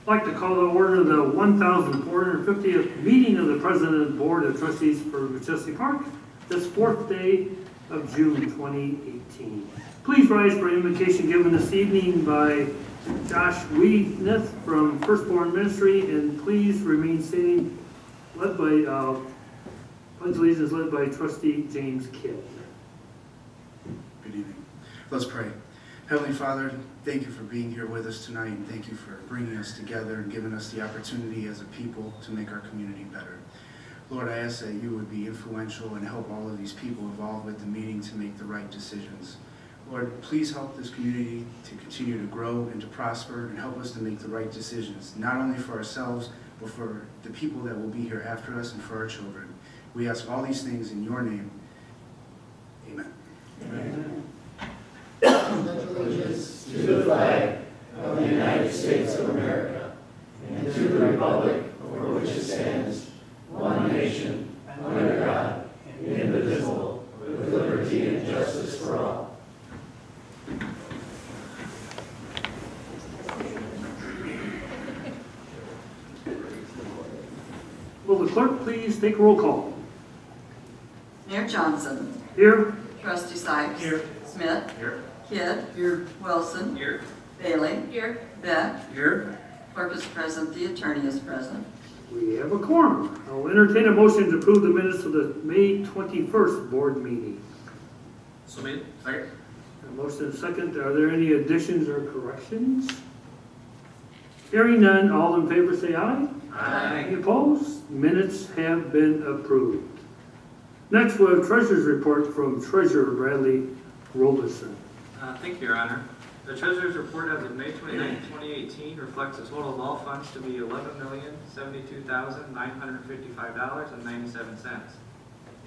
I'd like to call to order the 1,450th meeting of the President of the Board of Trustees for Machesney Park, this fourth day of June 2018. Please rise for invocation given this evening by Josh Weedneth from Firstborn Ministry, and please remain standing, led by Pledge Allegiance led by Trustee James Kidd. Good evening. Let's pray. Heavenly Father, thank you for being here with us tonight, and thank you for bringing us together and giving us the opportunity as a people to make our community better. Lord, I ask that you would be influential and help all of these people involved with the meeting to make the right decisions. Lord, please help this community to continue to grow and to prosper, and help us to make the right decisions, not only for ourselves, but for the people that will be here after us and for our children. We ask all these things in your name. Amen. Amen. Allegiance to the flag of the United States of America and to the republic for which it stands, one nation, under God, indivisible, with liberty and justice for all. Will the clerk please take a roll call? Mayor Johnson. Here. Trustee Sykes. Here. Smith. Here. Kidd. Here. Wilson. Here. Bailey. Here. Beck. Here. Clerk is present. The attorney is present. We have a quorum. I'll entertain a motion to approve the minutes of the May 21st board meeting. So made. Second. A motion and a second. Are there any additions or corrections? Hearing none, all in favor say aye. Aye. Any opposed? Minutes have been approved. Next, we have Treasurer's Report from Treasurer Bradley Robeson. Thank you, Your Honor. The Treasurer's Report as of May 29, 2018 reflects a total of all funds to be $11,072,955.97. A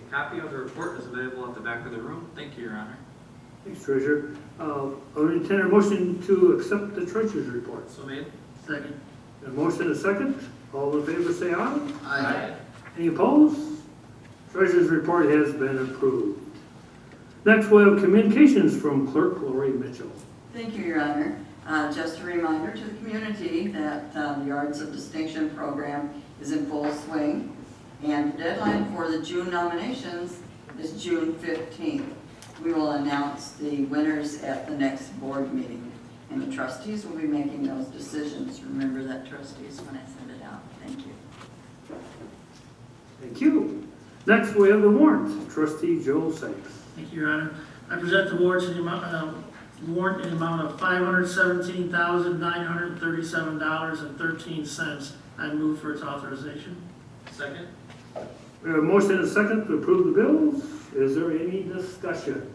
copy of the report is available at the back of the room. Thank you, Your Honor. Thanks, Treasurer. I'll entertain a motion to accept the Treasurer's Report. So made. Second. A motion and a second. All in favor say aye. Aye. Any opposed? Treasurer's Report has been approved. Next, we have communications from Clerk Lori Mitchell. Thank you, Your Honor. Just a reminder to the community that the Yards of Distinction program is in full swing, and the deadline for the June nominations is June 15th. We will announce the winners at the next board meeting, and the trustees will be making those decisions. Remember that, trustees, when I send it out. Thank you. Thank you. Next, we have the warrant. Trustee Joel Sykes. Thank you, Your Honor. I present the warrant in the amount of $517,937.13. I move for its authorization. Second. We have a motion and a second to approve the bills. Is there any discussion?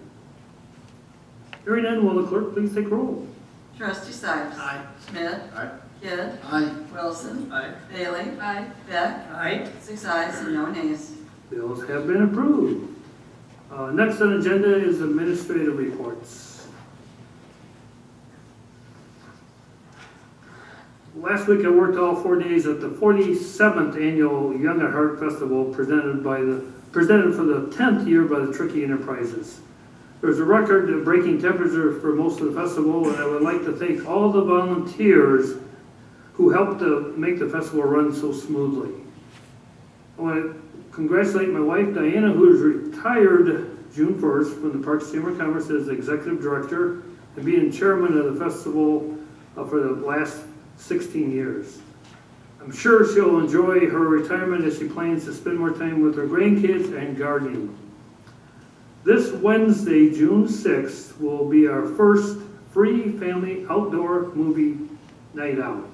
Hearing none, will the clerk please take roll? Trustee Sykes. Aye. Smith. Aye. Kidd. Aye. Wilson. Aye. Bailey. Aye. Beck. Aye. 6 ayes and no nays. Bills have been approved. Next on the agenda is administrative reports. Last week I worked all 4 days at the 47th annual Young at Heart Festival presented for the 10th year by the Tricky Enterprises. There's a record-breaking temperature for most of the festival, and I would like to thank all the volunteers who helped to make the festival run so smoothly. I want to congratulate my wife, Diana, who is retired June 1st from the Parks Chamber of Commerce as Executive Director and being Chairman of the festival for the last 16 years. I'm sure she'll enjoy her retirement as she plans to spend more time with her grandkids and gardening. This Wednesday, June 6th, will be our first free family outdoor movie night out.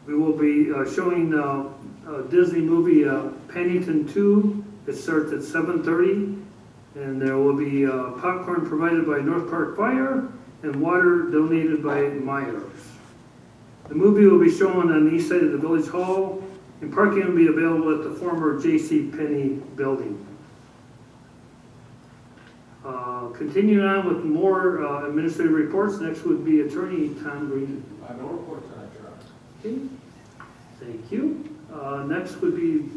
We will be showing a Disney movie, Paddington 2. It starts at 7:30, and there will be popcorn provided by North Park Fire and water donated by Myers. The movie will be shown on the east side of the Village Hall, and parking will be available at the former J.C. Penney building. Continuing on with more administrative reports, next would be Attorney Tom Green. I have no report tonight, Your Honor. Okay, thank you. Next would be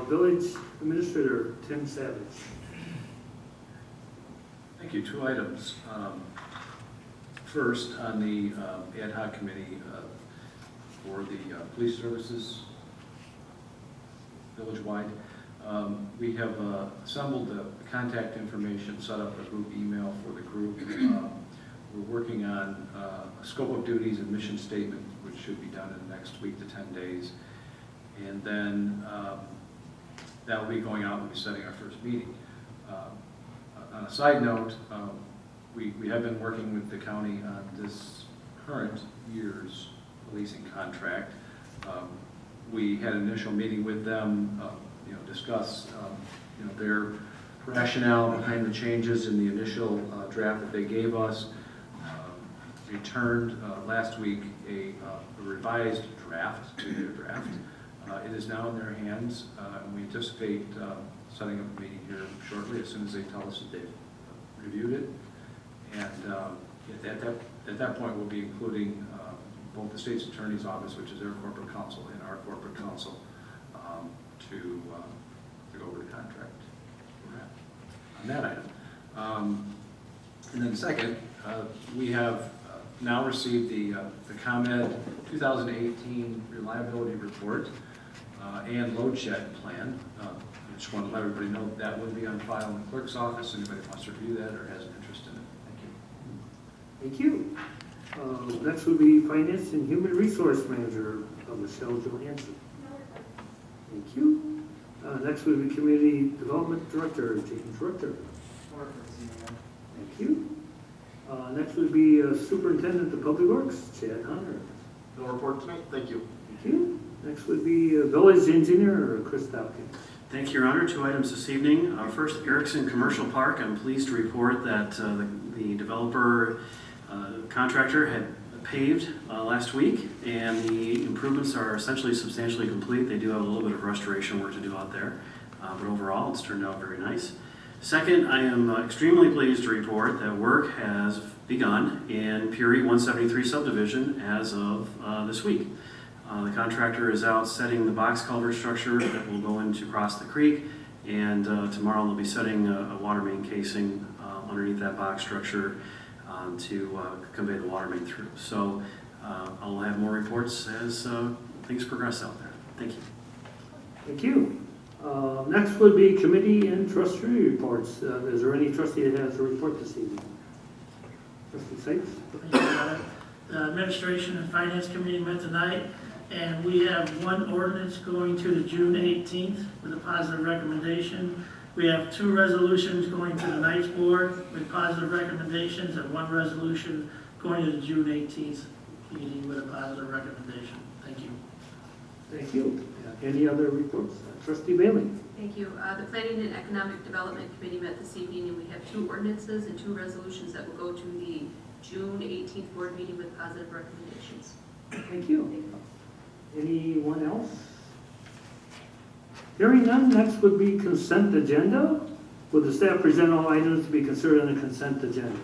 Village Administrator Tim Savage. Thank you. Two items. First, on the ad hoc committee for for the police services village-wide. We have assembled the contact information, set up a group email for the group. We're working on a scope of duties and mission statement, which should be done in the next week to 10 days. And then that will be going out and we'll be setting our first meeting. On a side note, we have been working with the county on this current year's leasing contract. We had an initial meeting with them, discuss their rationale behind the changes in the initial draft that they gave us. Returned last week a revised draft to their draft. It is now in their hands, and we anticipate setting up a meeting here shortly as soon as they tell us that they've reviewed it. And at that point, we'll be including both the state's attorney's office, which is their corporate counsel, and our corporate counsel to go over the contract on that item. And then second, we have now received the ComEd 2018 reliability report and load shed plan. I just want to let everybody know that will be on file in the clerk's office. Anybody wants to review that or has an interest in it. Thank you. Thank you. Next would be Finance and Human Resource Manager, Michelle Johansson. Thank you. Next would be Community Development Director, James Richter. Thank you. Next would be Superintendent of Public Works, Chad Hunter. No report tonight, thank you. Thank you. Next would be Village Engineer, Chris Dawkins. Thank you, Your Honor. 2 items this evening. First, Erickson Commercial Park. I'm pleased to report that the developer contractor had paved last week, and the improvements are essentially substantially complete. They do have a little bit of restoration work to do out there, but overall it's turned out very nice. Second, I am extremely pleased to report that work has begun in Peary 173 subdivision as of this week. The contractor is out setting the box culvert structure that will go in to cross the creek, and tomorrow they'll be setting a water main casing underneath that box structure to convey the water main through. So I'll have more reports as things progress out there. Thank you. Thank you. Next would be Committee and Trustee reports. Is there any trustee that has a report this evening? Trustee Sykes? Thank you, Your Honor. The Administration and Finance Committee met tonight, and we have one ordinance going to the June 18th with a positive recommendation. We have 2 resolutions going to the Knights Board with positive recommendations, and 1 resolution going to the June 18th meeting with a positive recommendation. Thank you. Thank you. Any other reports? Trustee Bailey? Thank you. The Planning and Economic Development Committee met this evening, and we have 2 ordinances and 2 resolutions that will go to the June 18th board meeting with positive recommendations. Thank you. Anyone else? Hearing none, next would be consent agenda. Would the staff present all items to be considered on the consent agenda?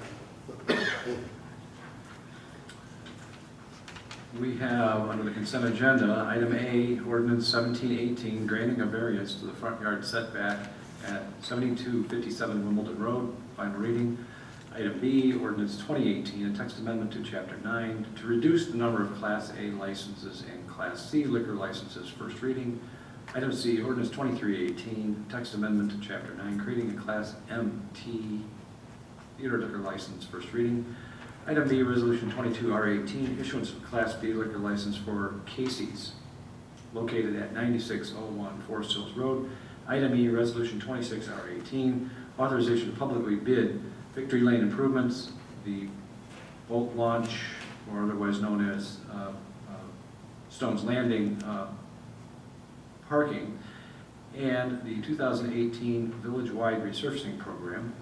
We have, under the consent agenda, item A, ordinance 1718, granting a variance to the front yard setback at 7257 Wimbledon Road, final reading. Item B, ordinance 2018, a text amendment to chapter 9 to reduce the number of Class A licenses and Class C liquor licenses, first reading. Item C, ordinance 2318, text amendment to chapter 9, creating a Class MT theater liquor license, first reading. Item B, resolution 22R18, issuance of Class B liquor license for Casey's, located at 9601 Forest Hills Road. Item E, resolution 26R18, authorization to publicly bid Victory Lane improvements, the boat launch, or otherwise known as Stone's Landing parking, and the 2018 village-wide resurfacing program.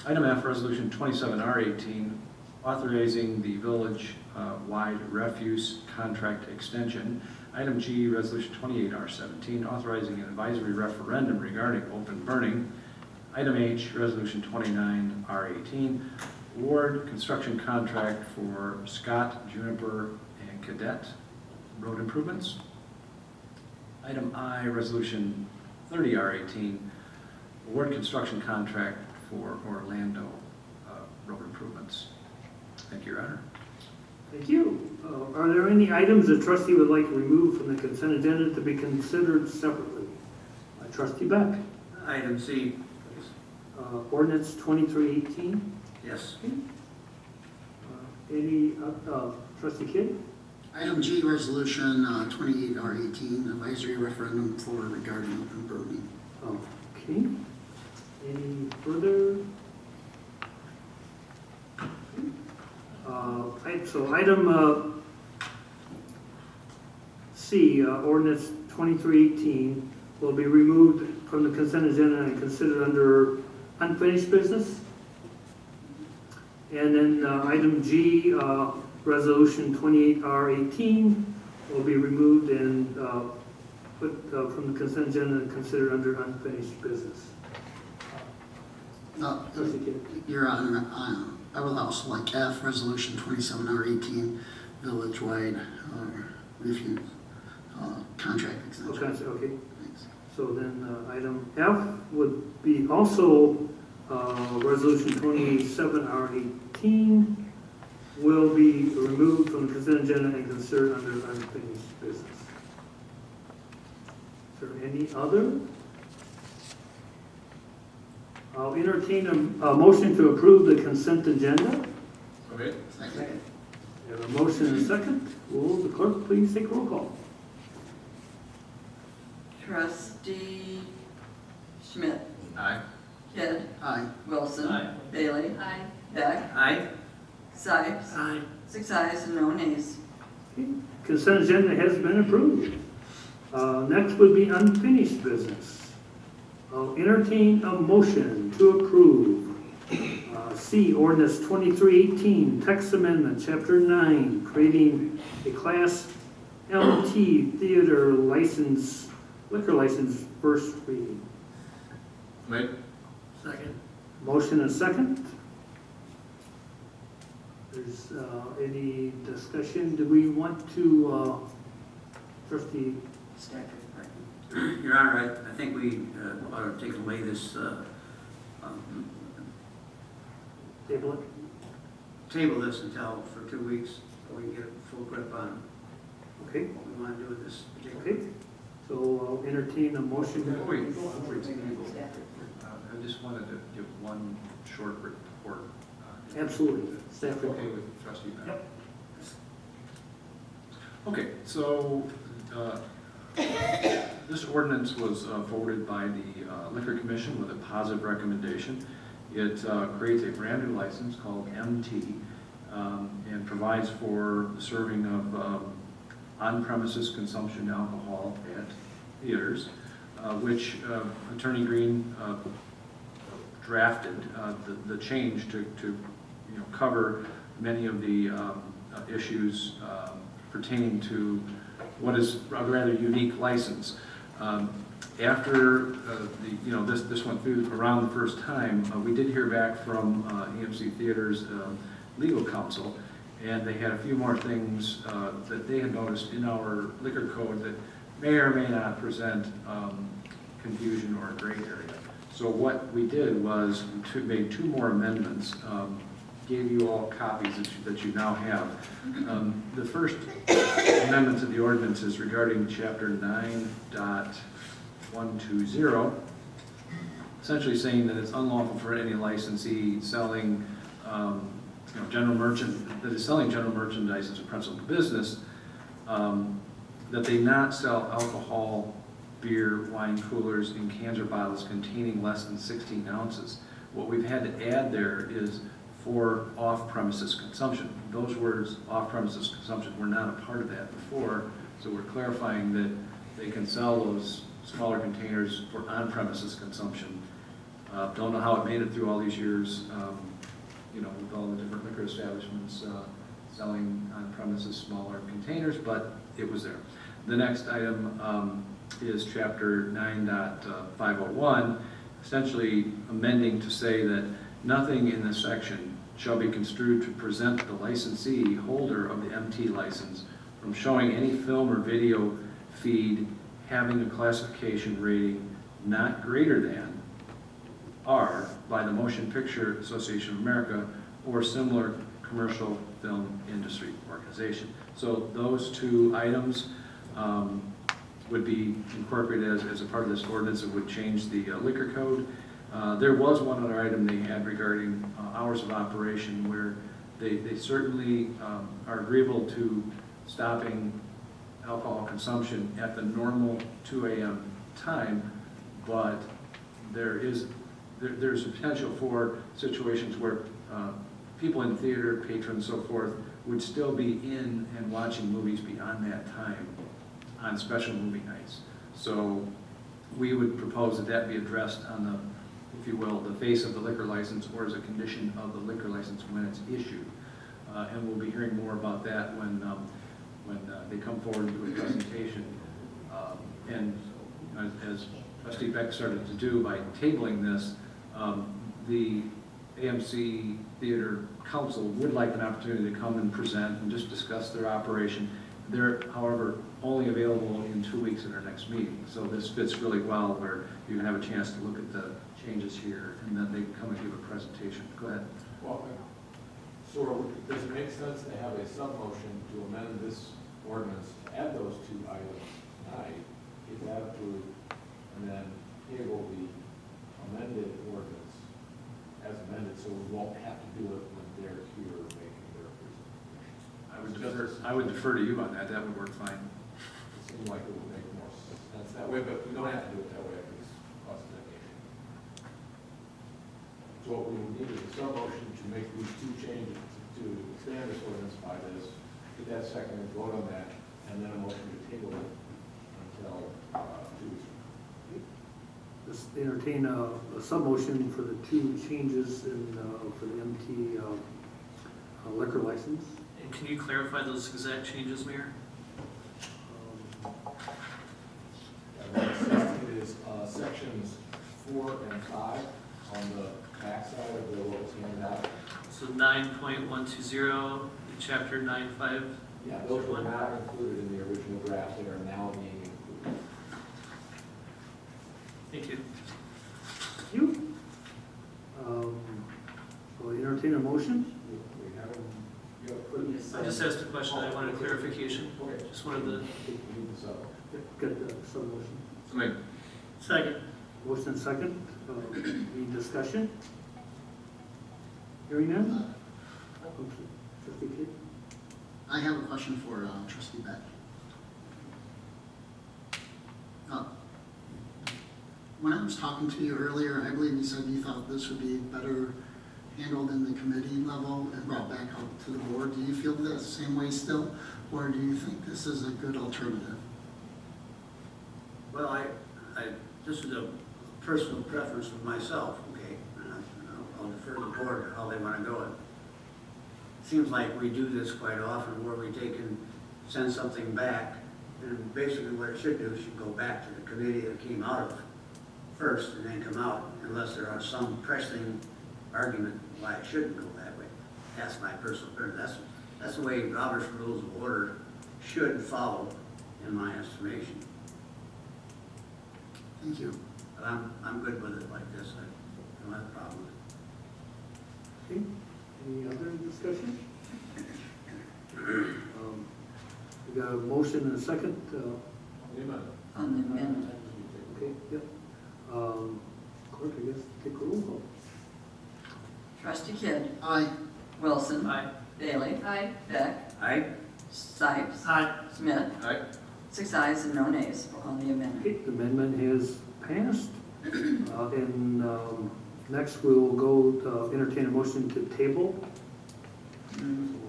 Item F, resolution 27R18, authorizing the village-wide refuse contract extension. Item G, resolution 28R17, authorizing an advisory referendum regarding open burning. Item H, resolution 29R18, award construction contract for Scott, Juniper, and Cadet road improvements. Item I, resolution 30R18, award construction contract for Orlando road improvements. Thank you, Your Honor. Thank you. Are there any items the trustee would like to remove from the consent agenda to be considered separately? Trustee Beck. Item C, please. Ordinance 2318. Yes. Any, Trustee Kidd? Item G, Resolution 28R18, advisory referendum for regarding open voting. Okay. Any further? So item C, ordinance 2318 will be removed from the consent agenda and considered under unfinished business. And then item G, resolution 28R18 will be removed and put from the consent agenda and considered under unfinished business. Trustee Kidd. Your Honor, I would also like F, Resolution 27R18, village-wide refuse contract extension. Okay. Thanks. So then item F would be also resolution 27R18 will be removed from the consent agenda and considered under unfinished business. Is there any other? I'll entertain a motion to approve the consent agenda. Okay. Second. We have a motion and a second. Will the clerk please take roll call? Trustee Schmidt. Aye. Kidd. Aye. Wilson. Aye. Bailey. Aye. Beck. Aye. Sipes. Aye. 6 ayes and no nays. Okay. Consent agenda has been approved. Next would be unfinished business. I'll entertain a motion to approve C, ordinance 2318, text amendment, chapter 9, creating a class LT theater license, liquor license, first reading. Made. Second. Motion and second. There's any discussion? Do we want to, trustee? Your Honor, I think we ought to take away this, Table it? table this until for 2 weeks, so we can get a full grip on Okay, what we want to do with this particular. okay. So I'll entertain a motion. Wait, before we take people, I just wanted to give one short report. Absolutely. Staff Okay report. with trustee Beck? Yep. Okay, so this ordinance was voted by the Liquor Commission with a positive recommendation. It creates a brand new license called MT and provides for the serving of on-premises consumption alcohol at theaters, which Attorney Green drafted the change to cover many of the issues pertaining to what is a rather unique license. After this went through around the first time, we did hear back from EMC Theaters legal counsel, and they had a few more things that they had noticed in our liquor code that may or may not present confusion or a gray area. So what we did was we made 2 more amendments, gave you all copies that you now have. The first amendment to the ordinance is regarding chapter 9.120, essentially saying that it's unlawful for any licensee selling that is selling general merchandise as a principal business, that they not sell alcohol, beer, wine coolers, in cans or bottles containing less than 16 ounces. What we've had to add there is for off-premises consumption. Those words, off-premises consumption, were not a part of that before, so we're clarifying that they can sell those smaller containers for on-premises consumption. Don't know how it made it through all these years, with all the different liquor establishments selling on-premises smaller containers, but it was there. The next item is chapter 9.501, essentially amending to say that nothing in this section shall be construed to present the licensee holder of the MT license from showing any film or video feed having a classification rating not greater than R by the Motion Picture Association of America or similar commercial Film Industry Organization. So those two items would be incorporated as a part of this ordinance. It would change the liquor code. There was one other item they had regarding hours of operation where they certainly are agreeable to stopping alcohol consumption at the normal 2 a.m. time, but there's a potential for situations where people in theater, patrons, so forth, would still be in and watching movies beyond that time on special movie nights. So we would propose that that be addressed on the, if you will, the face of the liquor license or as a condition of the liquor license when it's issued. And we'll be hearing more about that when they come forward and do a presentation. And as Trustee Beck started to do by tabling this, the AMC Theater Council would like an opportunity to come and present and just discuss their operation. They're, however, only available in 2 weeks at our next meeting. So this fits really well where you can have a chance to look at the changes here and then they can come and give a presentation. Go ahead. Well, so does it make sense to have a sub-motion to amend this ordinance to add those two items tonight, get that approved, and then table the amended ordinance as amended, so we won't have to do it when they're here making their presentation? I would defer to you on that. That would work fine. It seemed like it would make more sense that way, but we don't have to do it that way if it's cost mitigation. So what we would need is a sub-motion to make these two changes, to expand this ordinance by this, get that second, vote on that, and then a motion to table it until 2 weeks. Just entertain a sub-motion for the two changes in, for the MT liquor license. And can you clarify those exact changes, Mayor? It is sections 4 and 5 on the backside of the what was handed out. So 9.120, chapter 9.5. Yeah, those were not included in the original draft. They are now being included. Thank you. Thank you. Will you entertain a motion? We have them. You have put I just asked a question. I wanted clarification. Okay. Just wanted the. We need the sub. Get the sub-motion. Somebody. Second. Motion second. Any discussion? Hearing none? Trustee Kidd? I have a question for Trustee Beck. When I was talking to you earlier, I believe you said you thought this would be better handled in the committee level and brought back out to the board. Do you feel the same way still, or do you think this is a good alternative? Well, this is a personal preference of myself, okay? And I'll defer to the board how they want to go it. Seems like we do this quite often where we take and send something back, and basically what it should do is should go back to the committee that came out of first and then come out, unless there are some pressing argument why it shouldn't go that way. That's my personal preference. That's the way Robert's Rules of Order should follow, in my estimation. Thank you. But I'm good with it like this. I don't have a problem with it. Okay. Any other discussion? We got a motion and a second. On the amendment. Okay, yep. Clerk, I guess, take a roll call. Trustee Kidd. Aye. Wilson. Aye. Bailey. Aye. Beck. Aye? Sipes. Aye. Smith. Aye. 6 ayes and no nays on the amendment. Okay, the amendment has passed. And next we will go to entertain a motion to table.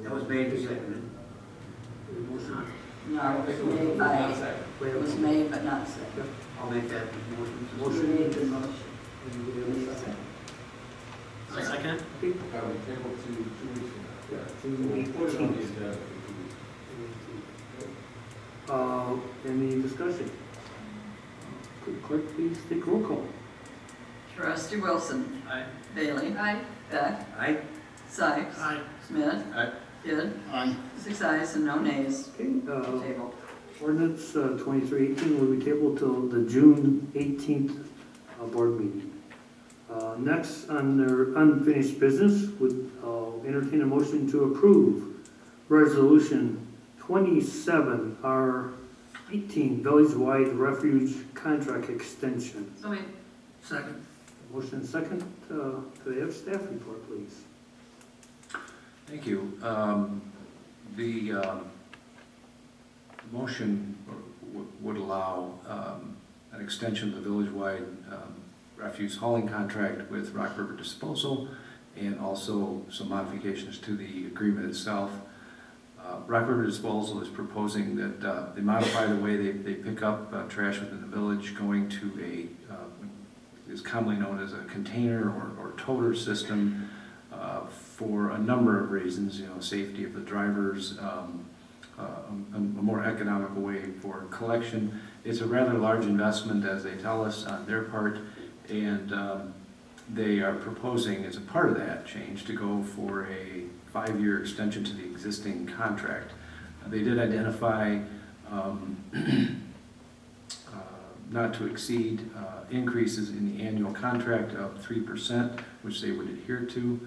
That was made and seconded. No, it was made but not seconded. I'll make that motion. Motion. You made the motion. And we have a second. Second? Okay. Table to 2 weeks from now. Yeah, So we'll put it on the 18th. agenda for 2 weeks. Any discussion? Could clerk please take roll call? Trustee Wilson. Aye. Bailey. Aye. Beck. Aye? Sipes. Aye. Smith. Aye. Kidd. Aye. 6 ayes and no nays. Okay, Table. ordinance 2318 will be tabled till the June 18th board meeting. Next, on their unfinished business, would entertain a motion to approve Resolution 27R18, village-wide refuge contract extension. So moved. Second. Motion second, could I have staff report, please? Thank you. The motion would allow an extension of the village-wide refuse hauling contract with Rock River Disposal, and also some modifications to the agreement itself. Rock River Disposal is proposing that they modify the way they pick up trash within the village, going to a is commonly known as a container or toter system for a number of reasons, safety of the drivers, a more economical way for collection. It's a rather large investment, as they tell us, on their part, and they are proposing, as a part of that change, to go for a 5-year extension to the existing contract. They did identify not to exceed increases in the annual contract of 3%, which they would adhere to.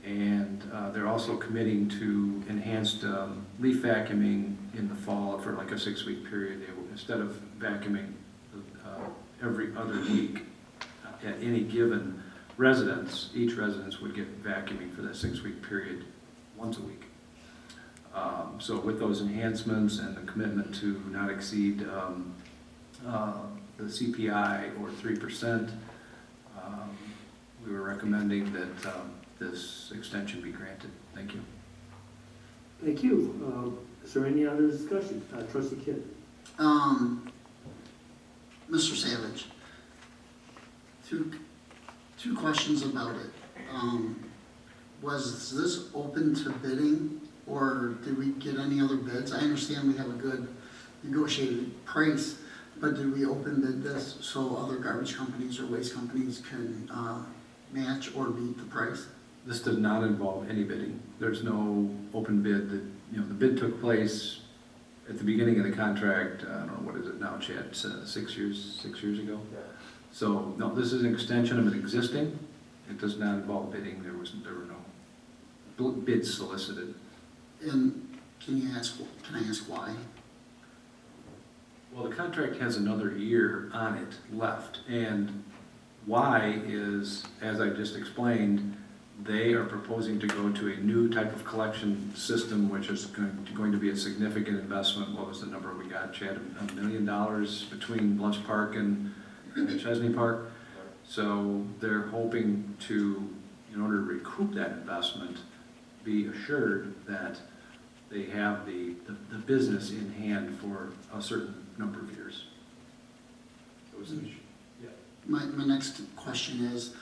And they're also committing to enhanced leaf vacuuming in the fall for like a 6-week period. They will, instead of vacuuming every other week at any given residence, each residence would get vacuuming for that 6-week period once a week. So with those enhancements and the commitment to not exceed the CPI or 3%, we were recommending that this extension be granted. Thank you. Thank you. Is there any other discussion? Trustee Kidd. Mr. Savage, two questions about it. Was this open to bidding, or did we get any other bids? I understand we have a good negotiated price, but did we open bid this so other garbage companies or waste companies can match or beat the price? This does not involve any bidding. There's no open bid. The bid took place at the beginning of the contract. I don't know, what is it now, Chad? 6 years ago. Yeah. So no, this is an extension of an existing. It does not involve bidding. There were no bids solicited. And can I ask why? Well, the contract has another year on it left, and why is, as I just explained, they are proposing to go to a new type of collection system, which is going to be a significant investment. What was the number we got, Chad? $1 million between Bluffs Park and Machesney Park. So they're hoping to, in order to recoup that investment, be assured that they have the business in hand for a certain number of years. It was an issue. Yeah. My next question is,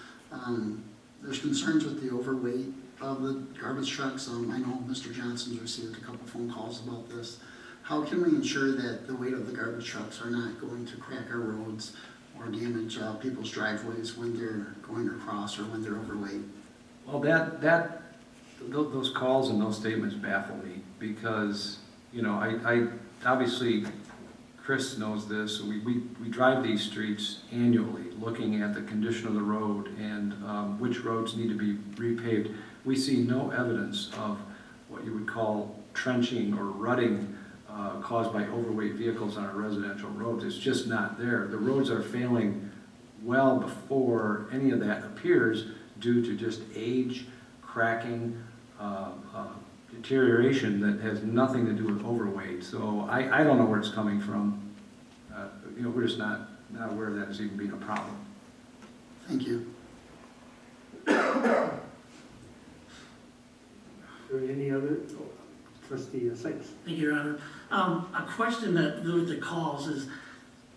there's concerns with the overweight of the garbage trucks. I know Mr. Johnson's received a couple phone calls about this. How can we ensure that the weight of the garbage trucks are not going to crack our roads or damage people's driveways when they're going across or when they're overweight? Well, those calls and those statements baffle me because, I obviously, Chris knows this. We drive these streets annually, looking at the condition of the road and which roads need to be repaved. We see no evidence of what you would call trenching or rutting caused by overweight vehicles on our residential roads. It's just not there. The roads are failing well before any of that appears due to just age, cracking, deterioration that has nothing to do with overweight. So I don't know where it's coming from. We're just not aware of that as even being a problem. Thank you. Is there any other? Trustee Sykes. Thank you, Your Honor. A question that with the calls is,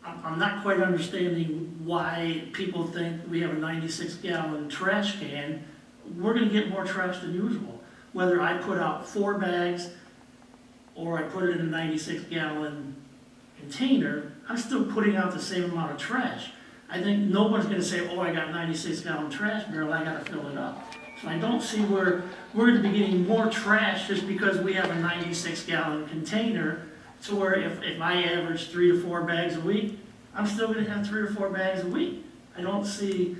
I'm not quite understanding why people think we have a 96-gallon trash can. We're going to get more trash than usual. Whether I put out 4 bags or I put it in a 96-gallon container, I'm still putting out the same amount of trash. I think no one's going to say, oh, I got a 96-gallon trash barrel, I got to fill it up. So I don't see where we're going to be getting more trash just because we have a 96-gallon container, to where if I average 3 to 4 bags a week, I'm still going to have 3 or 4 bags a week. I don't see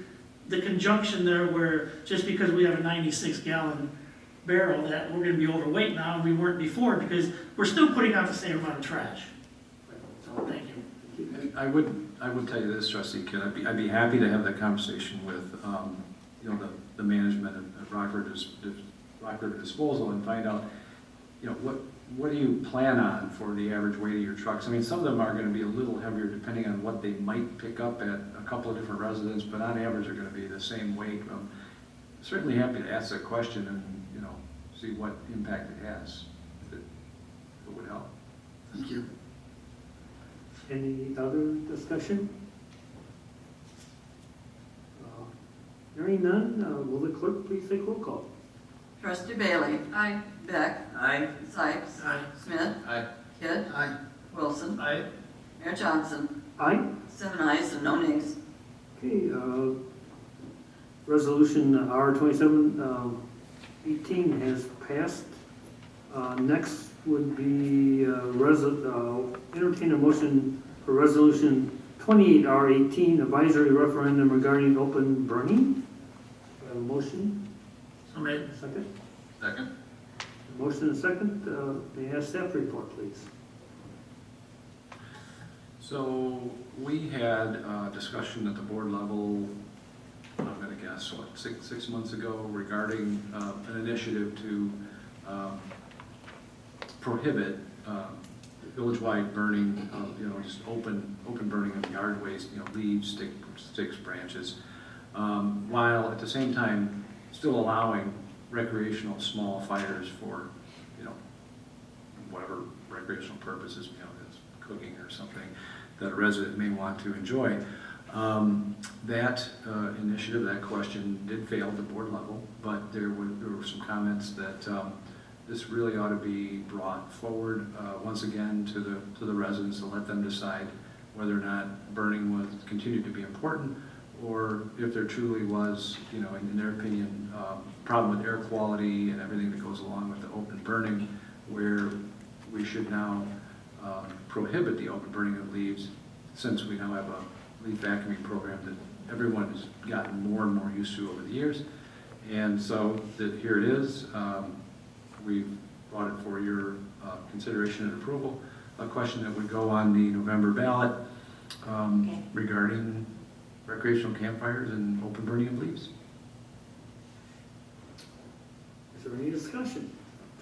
the conjunction there where just because we have a 96-gallon barrel that we're gonna be overweight now, and we weren't before, because we're still putting out the same amount of trash. So, thank you. I would tell you this, Trustee Kidd, I'd be happy to have that conversation with, you know, the management at Rockford Disposal and find out, you know, what do you plan on for the average weight of your trucks? I mean, some of them are gonna be a little heavier depending on what they might pick up at a couple of different residents, but on average are gonna be the same weight. Certainly happy to ask that question and, you know, see what impact it has, if it would help. Thank you. Any other discussion? Hearing none, will the clerk please take roll call? Trustee Bailey. Aye. Beck. Aye. Sykes. Aye. Smith. Aye. Kidd. Aye. Wilson. Aye. Mayor Johnson. Aye. 7 ayes and no nays. Okay, resolution R 2718 has passed. Next would be entertain a motion for resolution 28R18, advisory referendum regarding open burning. Do I have a motion? So made. Second? Second. Motion and second. May I have staff report, please? So we had a discussion at the board level, I'm gonna guess, what, six months ago regarding an initiative to prohibit village-wide burning of, you know, just open burning of yard waste, you know, leaves, sticks, branches, while at the same time still allowing recreational small fires for, you know, whatever recreational purposes, you know, it's cooking or something that a resident may want to enjoy. That initiative, that question did fail at the board level, but there were some comments that this really ought to be brought forward once again to the residents to let them decide whether or not burning would continue to be important, or if there truly was, you know, in their opinion, problem with air quality and everything that goes along with the open burning, where we should now prohibit the open burning of leaves, since we now have a leaf vacuuming program that everyone has gotten more and more used to over the years. And so here it is. We've brought it for your consideration and approval. A question that would go on the November ballot regarding recreational campfires and open burning of leaves. Is there any discussion?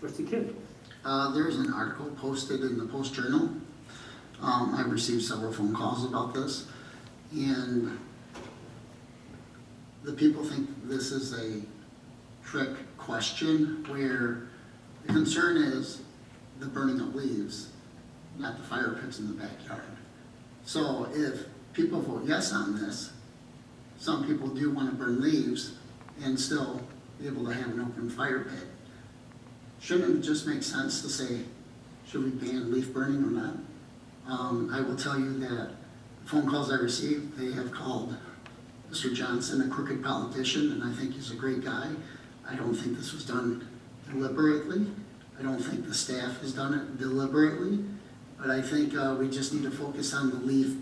Trustee Kidd? There's an article posted in the Post-Journal. I've received several phone calls about this, and the people think this is a trick question where the concern is the burning of leaves, not the fire pits in the backyard. So if people vote yes on this, some people do want to burn leaves and still be able to have an open fire pit. Shouldn't it just make sense to say, should we ban leaf burning or not? I will tell you that phone calls I received, they have called Mr. Johnson a crooked politician, and I think he's a great guy. I don't think this was done deliberately. I don't think the staff has done it deliberately, but I think we just need to focus on the leaf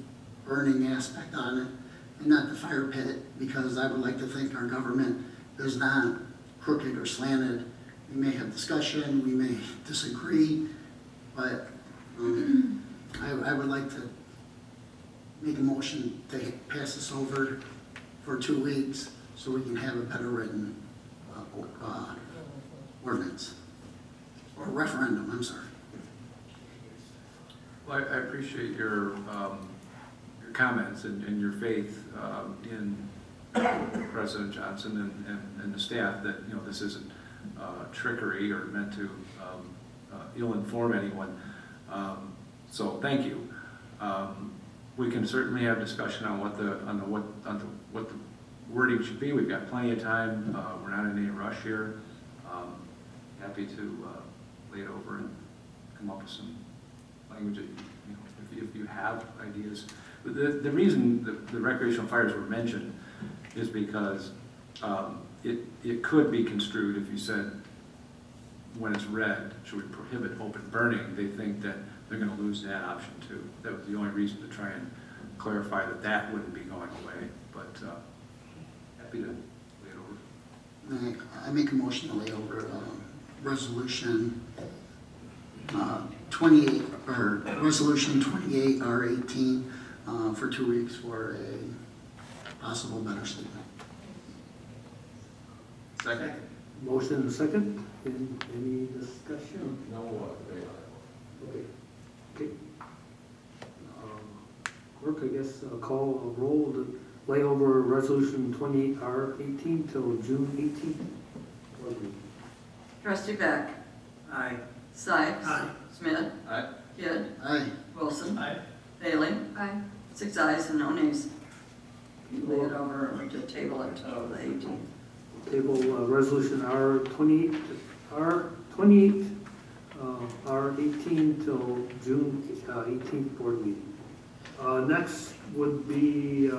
burning aspect on it and not the fire pit, because I would like to think our government is not crooked or slanted. We may have discussion, we may disagree, but I would like to make a motion to pass this over for 2 weeks so we can have a better written ordinance, or referendum, I'm sorry. Well, I appreciate your comments and your faith in President Johnson and the staff that, you know, this isn't trickery or meant to ill-inform anyone. So thank you. We can certainly have discussion on what the wording should be. We've got plenty of time. We're not in any rush here. Happy to lay it over and come up with some language that, you know, if you have ideas. The reason the recreational fires were mentioned is because it could be construed, if you said, when it's read, should we prohibit open burning, they think that they're going to lose that option too. That was the only reason to try and clarify that that wouldn't be going away, but happy to lay it over. I make a motion to lay over resolution 28, or resolution 28 R18 for 2 weeks for a possible better statement. Second. Motion and a second. Any discussion? No, they are. Okay. Okay. Clerk, I guess, call a roll to lay over resolution 28R18 till June 18th. Trustee Beck, Aye. Sykes. Aye. Schmidt. Aye. Kidd. Aye. Wilson. Aye. Bailey. Aye. 6 ayes and no nays. Lay it over, we just table it till the 18th. Table resolution R28, R18 till June 18th board meeting. Next would be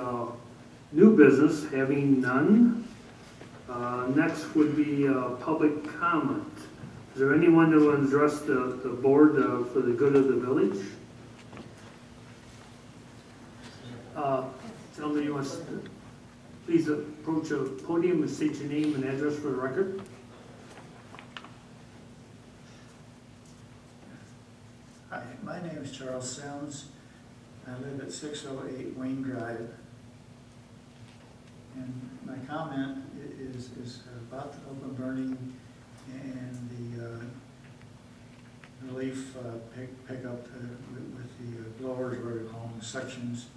new business, having none. Next would be public comment. Is there anyone that will address the board for the good of the village? Gentlemen, you want to please approach a podium and state your name and address for the record? Hi, my name is Charles Sims. I live at 608 Wayne Drive. And my comment is about the open burning and the relief pickup with the blowers, or we call them sections.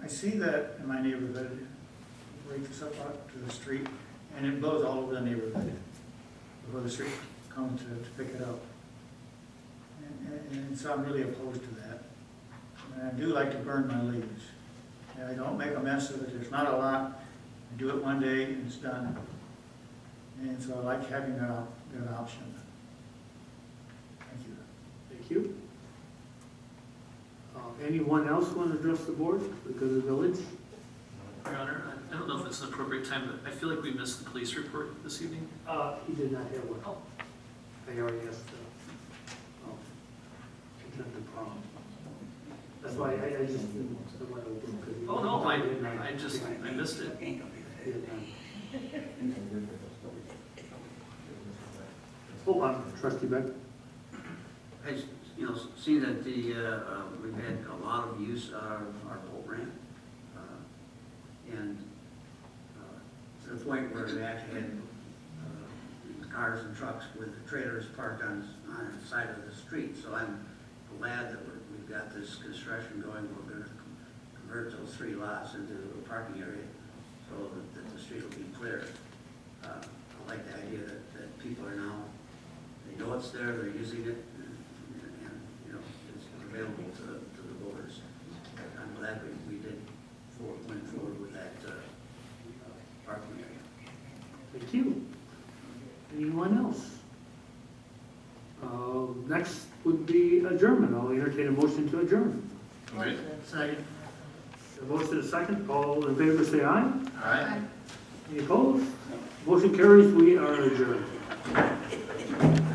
I see that in my neighborhood, break this up out to the street, and it blows all over the neighborhood before the street comes to pick it up. And so I'm really opposed to that. And I do like to burn my leaves. And I don't make a mess of it. There's not a lot. I do it one day and it's done. And so I like having that option. Thank you. Thank you. Anyone else want to address the board because of the village? Your Honor, I don't know if it's an appropriate time, but I feel like we missed the police report this evening. He did not have one. Oh. I already asked. That's not the problem. That's why I just didn't. Oh, no, I missed it. Hold on, Trustee Beck. I, see that we've had a lot of use of our boat ramp. And to the point where we actually had cars and trucks with trailers parked on the side of the street. So I'm glad that we've got this construction going. We're going to convert those 3 lots into a parking area so that the street will be clear. I like the idea that people are now, they know it's there, they're using it, and it's available to the voters. I'm glad we went forward with that parking area. Thank you. Anyone else? Next would be adjournment. I'll entertain a motion to adjourn. Okay. Second. A motion and a second. All in favor say aye. Aye. Any opposed? Motion carries. We are adjourned.